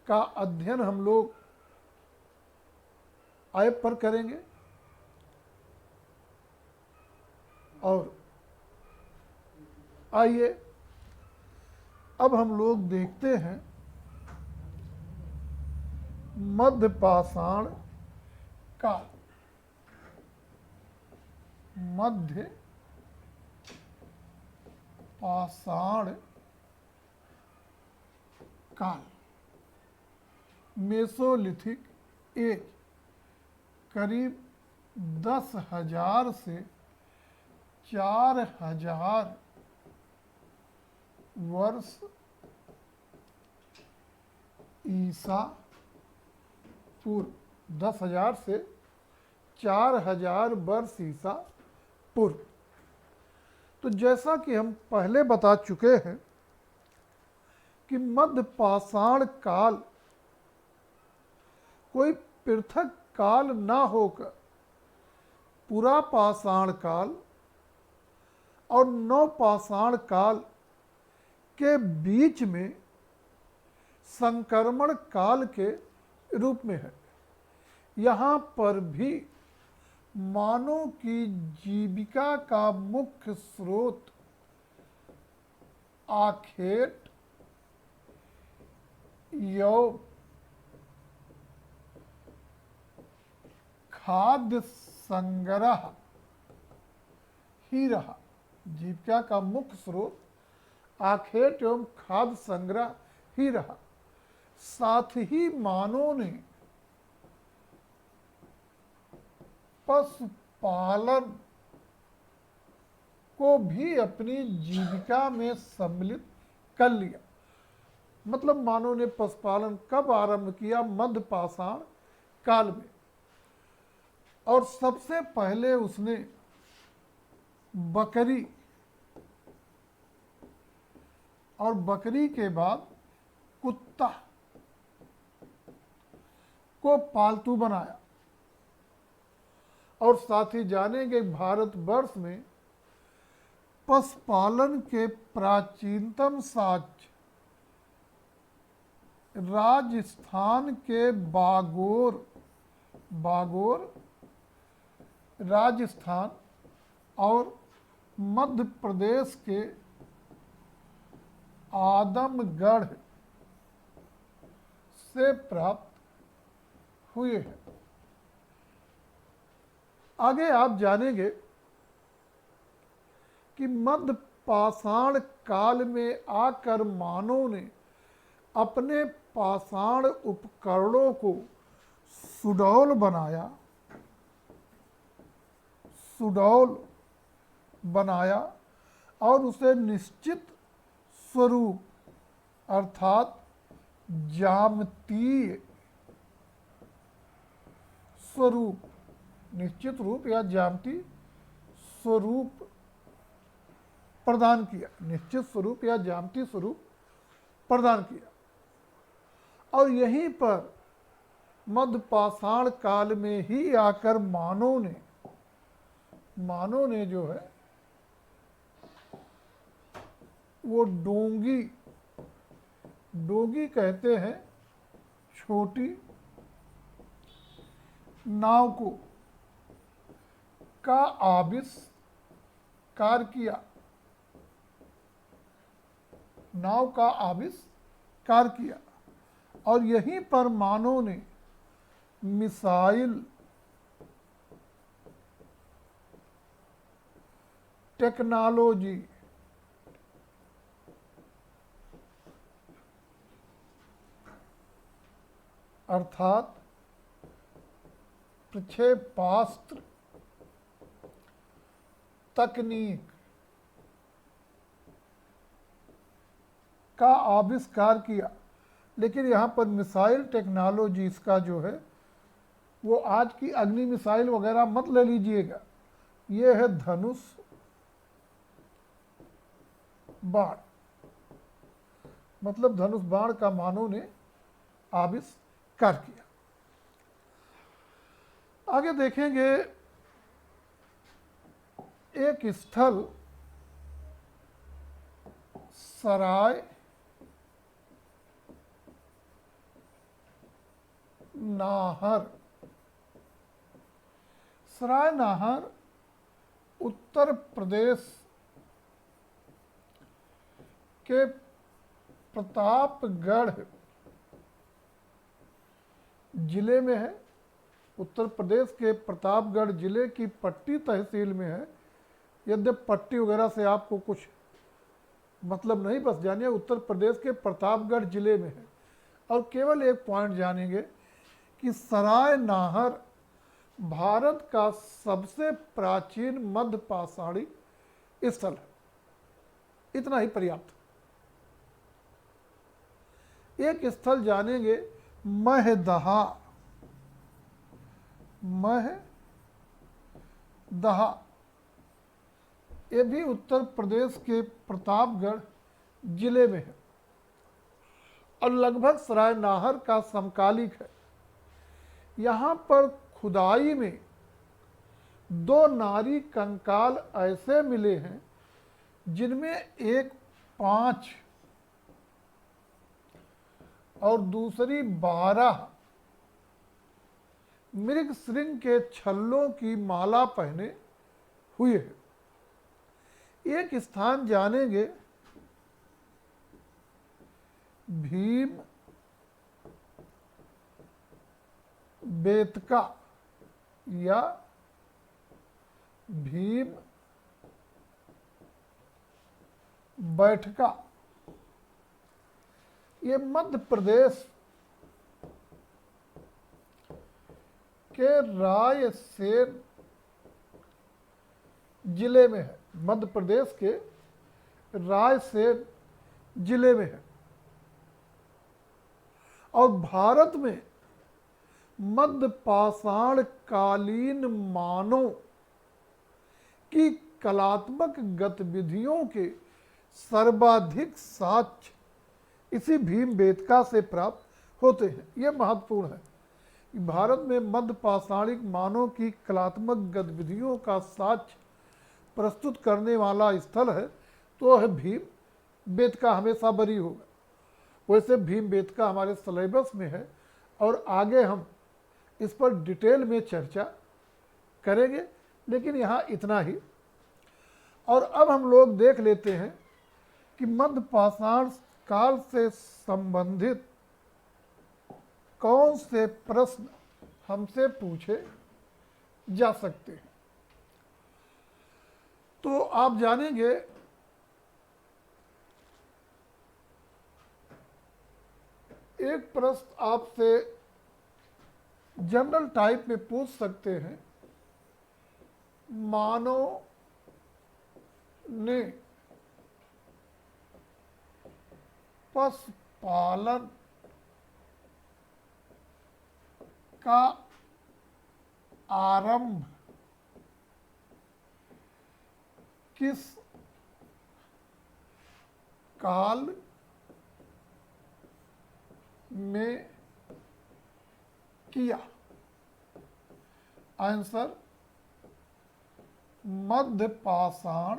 [SPEAKER 1] का अध्ययन हम लोग ऐप पर करेंगे। और आइए अब हम लोग देखते हैं मध्य पाषाण काल। मध्य पाषाण काल, मेसोलिथिक एज, करीब 10,000 से 4,000 वर्ष ईसा पूर्व। 10,000 से 4,000 वर्ष ईसा पूर्व। तो जैसा कि हम पहले बता चुके हैं कि मध्य पाषाण काल कोई पृथक काल ना होकर पुरा पाषाण काल और नव पाषाण काल के बीच में संक्रमण काल के रूप में है। यहाँ पर भी मानव की जीविका का मुख्य स्रोत आखेट एवं खाद्य संग्रह ही रहा। जीविका का मुख्य स्रोत आखेट एवं खाद्य संग्रह ही रहा। साथ ही मानव ने पशुपालन को भी अपनी जीविका में सम्मिलित कर लिया। मतलब मानव ने पशुपालन कब आरंभ किया? मध्य पाषाण काल में। और सबसे पहले उसने बकरी और बकरी के बाद कुत्ता को पालतू बनाया। और साथ ही जानेंगे भारतवर्ष में पशुपालन के प्राचीनतम साक्ष्य राजस्थान के बागोर राजस्थान और मध्य प्रदेश के आदमगढ़ से प्राप्त हुए हैं। आगे आप जानेंगे कि मध्य पाषाण काल में आकर मानव ने अपने पाषाण उपकरणों को सुडौल बनाया और उसे निश्चित स्वरूप अर्थात ज्यामितीय स्वरूप, निश्चित रूप या ज्यामितीय स्वरूप प्रदान किया। निश्चित स्वरूप या ज्यामितीय स्वरूप प्रदान किया। और यहीं पर मध्य पाषाण काल में ही आकर मानव ने जो है वो डोंगी कहते हैं छोटी नाव को का आविष्कार किया। नाव का आविष्कार किया। और यहीं पर मानव ने मिसाइल टेक्नोलॉजी अर्थात प्रक्षेपास्त्र तकनीक का आविष्कार किया। लेकिन यहाँ पर मिसाइल टेक्नोलॉजी इसका जो है वो आज की अग्नि मिसाइल वगैरह मत ले लीजिएगा। ये है धनुष बाण। मतलब धनुष बाण का मानव ने आविष्कार किया। आगे देखेंगे एक स्थल सराय नाहर। सराय नाहर उत्तर प्रदेश के प्रतापगढ़ जिले में है। उत्तर प्रदेश के प्रतापगढ़ जिले की पट्टी तहसील में है। यद्यपि पट्टी वगैरह से आपको कुछ मतलब नहीं, बस जानिए उत्तर प्रदेश के प्रतापगढ़ जिले में है। और केवल एक पॉइंट जानेंगे कि सराय नाहर भारत का सबसे प्राचीन मध्य पाषाणी स्थल है। इतना ही पर्याप्त। एक स्थल जानेंगे महदहा। महदहा ये भी उत्तर प्रदेश के प्रतापगढ़ जिले में है और लगभग सराय नाहर का समकालिक है। यहाँ पर खुदाई में 2 नारी कंकाल ऐसे मिले हैं जिनमें एक 5 और दूसरी 12 मृग श्रृंग के छल्लों की माला पहने हुए है। एक स्थान जानेंगे भीम बेतका या भीम बैठका। ये मध्य प्रदेश के रायसेन जिले में है। मध्य प्रदेश के रायसेन जिले में है और भारत में मध्य पाषाण कालीन मानव की कलात्मक गतिविधियों के सर्वाधिक साक्ष्य इसी भीमबेटका से प्राप्त होते हैं। यह महत्वपूर्ण है कि भारत में मध्य पाषाणिक मानव की कलात्मक गतिविधियों का साक्ष्य प्रस्तुत करने वाला स्थल है तो है भीमबेटका। हमेशा बरी होगा। वैसे भीमबेटका हमारे सिलेबस में है और आगे हम इस पर डिटेल में चर्चा करेंगे, लेकिन यहाँ इतना ही। और अब हम लोग देख लेते हैं कि मध्य पाषाण काल से संबंधित कौन से प्रश्न हमसे पूछे जा सकते हैं। तो आप जानेंगे एक प्रश्न आपसे जनरल टाइप में पूछ सकते हैं, मानव ने पशुपालन का आरंभ किस काल में किया? आंसर मध्य पाषाण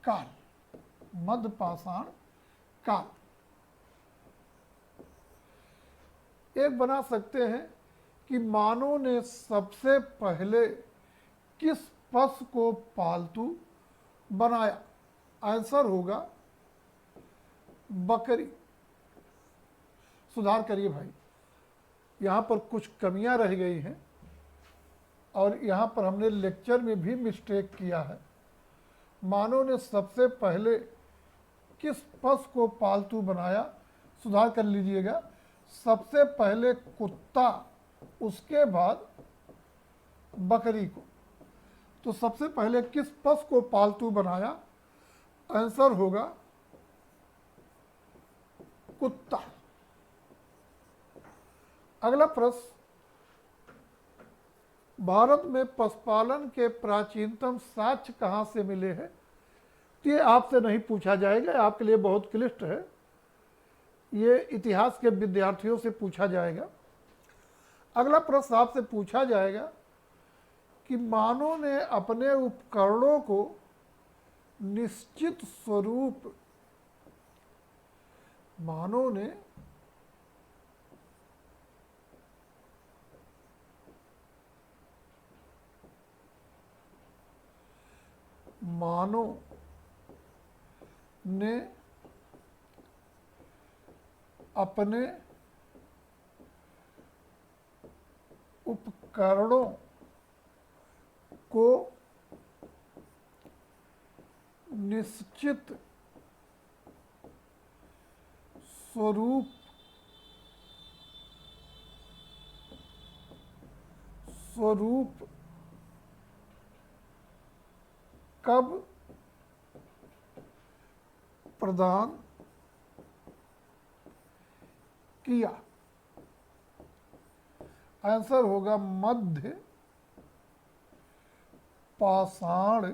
[SPEAKER 1] काल। मध्य पाषाण काल। एक बना सकते हैं कि मानव ने सबसे पहले किस पशु को पालतू बनाया? आंसर होगा बकरी। सुधार करिए भाई, यहाँ पर कुछ कमियां रह गई हैं और यहाँ पर हमने लेक्चर में भी मिस्टेक किया है। मानव ने सबसे पहले किस पशु को पालतू बनाया? सुधार कर लीजिएगा, सबसे पहले कुत्ता, उसके बाद बकरी को। तो सबसे पहले किस पशु को पालतू बनाया? आंसर होगा कुत्ता। अगला प्रश्न, भारत में पशुपालन के प्राचीनतम साक्ष्य कहाँ से मिले हैं? ये आपसे नहीं पूछा जाएगा, आपके लिए बहुत क्लिष्ट है, ये इतिहास के विद्यार्थियों से पूछा जाएगा। अगला प्रश्न आपसे पूछा जाएगा कि मानव ने अपने उपकरणों को निश्चित स्वरूप, मानव ने अपने उपकरणों को निश्चित स्वरूप कब प्रदान किया? आंसर होगा मध्य पाषाण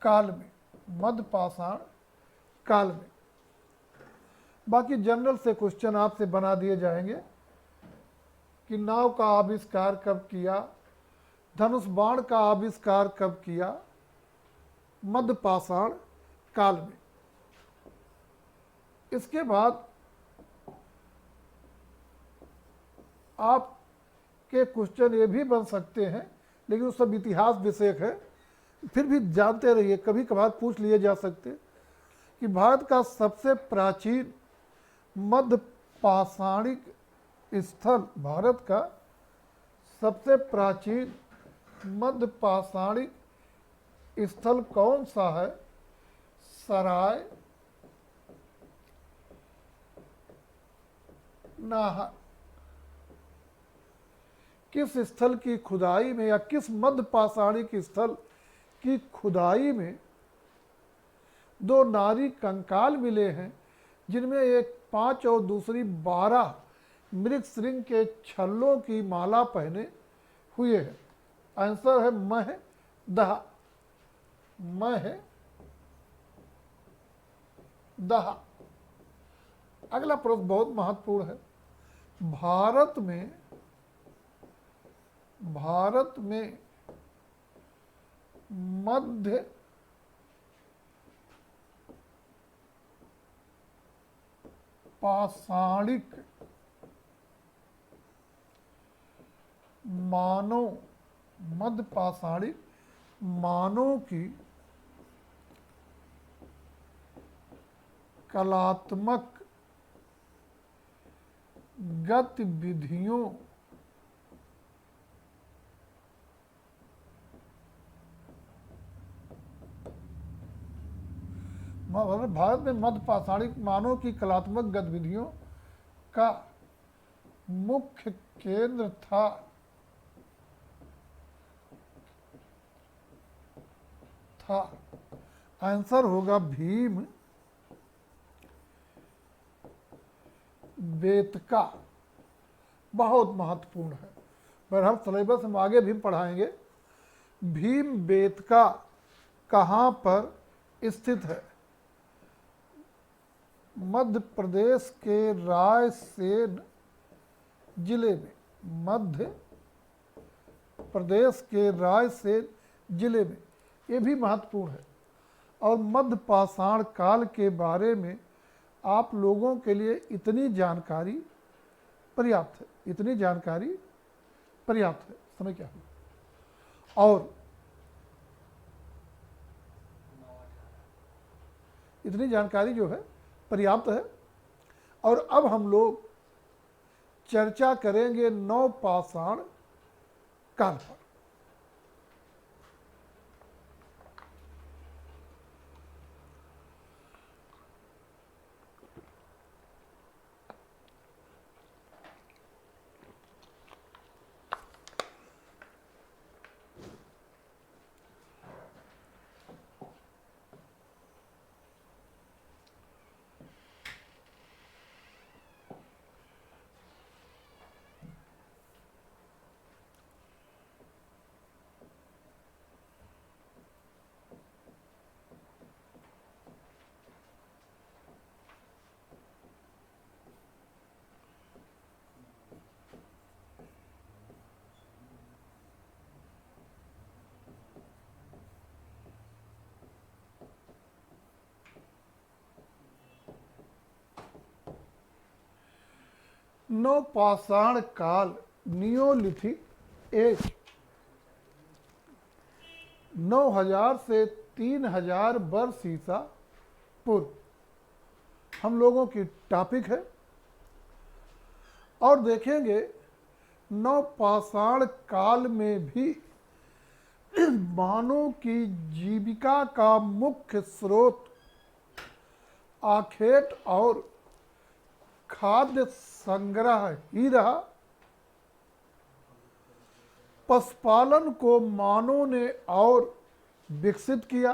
[SPEAKER 1] काल में, मध्य पाषाण काल में। बाकी जनरल से क्वेश्चन आपसे बना दिए जाएंगे कि नाव का आविष्कार कब किया, धनुष बाण का आविष्कार कब किया, मध्य पाषाण काल में। इसके बाद आपके क्वेश्चन ये भी बन सकते हैं, लेकिन वो सब इतिहास विषयक है, फिर भी जानते रहिए, कभी कभार पूछ लिए जा सकते कि भारत का सबसे प्राचीन मध्य पाषाणिक स्थल, भारत का सबसे प्राचीन मध्य पाषाणिक स्थल कौन सा है? सराय नाहर। किस स्थल की खुदाई में या किस मध्य पाषाणिक स्थल की खुदाई में दो नारी कंकाल मिले हैं, जिनमें एक 5 और दूसरी 12 मृग श्रृंग के छल्लों की माला पहने हुए हैं? आंसर है महदहा। महदहा। अगला प्रश्न बहुत महत्वपूर्ण है। भारत में मध्य पाषाणिक मानव की कलात्मक गतिविधियों भारत में मध्य पाषाणिक मानव की कलात्मक गतिविधियों का मुख्य केंद्र था। आंसर होगा भीम बेतका। बहुत महत्वपूर्ण है, बहरहाल सिलेबस हम आगे भी पढ़ाएंगे। भीम बेतका कहाँ पर स्थित है? मध्य प्रदेश के रायसेन जिले में, मध्य प्रदेश के रायसेन जिले में। ये भी महत्वपूर्ण है। और मध्य पाषाण काल के बारे में आप लोगों के लिए इतनी जानकारी पर्याप्त है, इतनी जानकारी पर्याप्त है। समय क्या है? और इतनी जानकारी जो है पर्याप्त है। और अब हम लोग चर्चा करेंगे नव पाषाण काल पर। नवपाषाण काल, नियोलिथिक एज, 9000 से 3000 वर्ष ईसा पूर्व हम लोगों की टॉपिक है। और देखेंगे नवपाषाण काल में भी मानव की जीविका का मुख्य स्रोत आखेट और खाद्य संग्रह ही रहा। पशुपालन को मानव ने और विकसित किया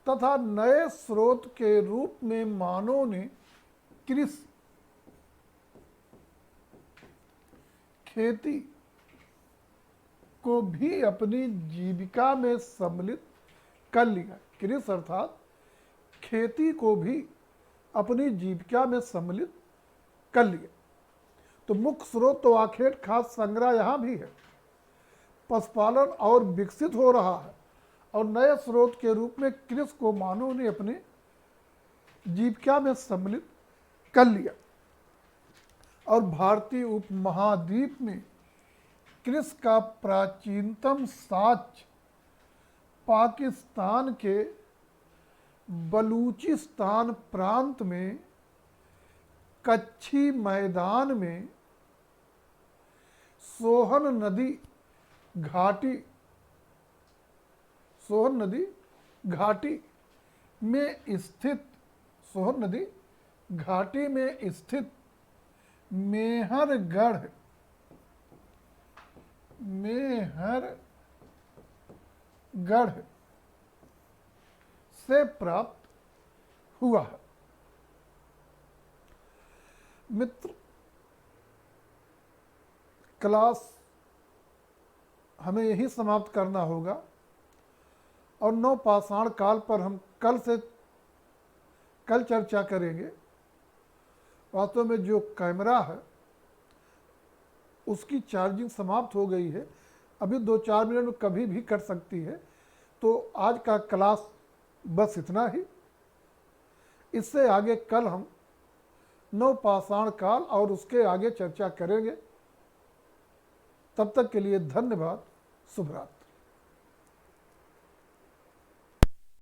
[SPEAKER 1] तथा नए स्रोत के रूप में मानव ने कृषि, खेती को भी अपनी जीविका में सम्मिलित कर लिया। कृषि अर्थात खेती को भी अपनी जीविका में सम्मिलित कर लिया। तो मुख्य स्रोत तो आखेट खाद्य संग्रह यहाँ भी है। पशुपालन और विकसित हो रहा है और नए स्रोत के रूप में कृषि को मानव ने अपने जीविका में सम्मिलित कर लिया। और भारतीय उपमहाद्वीप में कृषि का प्राचीनतम साक्ष्य पाकिस्तान के बलूचिस्तान प्रांत में कच्छी मैदान में सोहन नदी घाटी में स्थित मेहरगढ़ से प्राप्त हुआ है। मित्र, क्लास हमें यही समाप्त करना होगा और नवपाषाण काल पर हम कल चर्चा करेंगे। वास्तव में जो कैमरा है उसकी चार्जिंग समाप्त हो गई है, अभी 2-4 मिनट में कभी भी कट सकती है। तो आज का क्लास बस इतना ही। इससे आगे कल हम नवपाषाण काल और उसके आगे चर्चा करेंगे। तब तक के लिए धन्यवाद। शुभ रात्रि।